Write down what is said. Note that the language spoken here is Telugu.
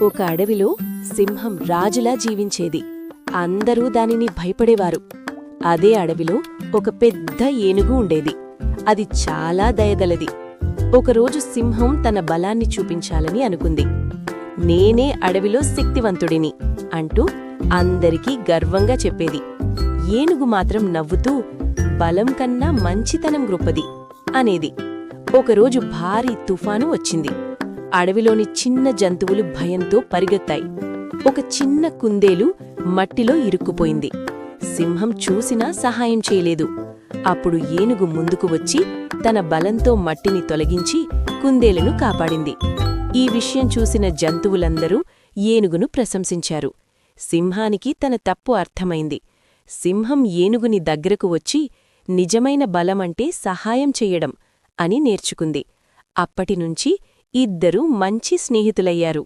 ఒక అడవిలో సింహం రాజులా జీవించేది. అందరూ దానిని భయపడేవారు. అదే అడవిలో ఒక పెద్ద ఏనుగు ఉండేది. అది చాలా దయగలది. ఒకరోజు సింహం తన బలాన్ని చూపించాలని అనుకుంది. నేనే అడవిలో శక్తివంతుడిని అంటూ అందరికీ గర్వంగా చెప్పేది. ఏనుగు మాత్రం నవ్వుతూ బలం కన్నా మంచితనం గొప్పది అనేది. ఒకరోజు భారీ తుఫాను వచ్చింది. అడవిలోని చిన్న జంతువులు భయంతో పరిగెత్తాయి. ఒక చిన్న కుందేలు మట్టిలో ఇరుక్కుపోయింది. సింహం చూసినా సహాయం చేయలేదు. అప్పుడు ఏనుగు ముందుకు వచ్చి తన బలంతో మట్టిని తొలగించి కుందేలును కాపాడింది. ఈ విషయం చూసిన జంతువులందరూ ఏనుగును ప్రశంసించారు. సింహానికి తన తప్పు అర్థమైంది. సింహం ఏనుగుని దగ్గరకు వచ్చి నిజమైన బలమంటే సహాయం చెయ్యడం అని నేర్చుకుంది. అప్పటినుంచి ఇద్దరూ మంచి స్నేహితులయ్యారు.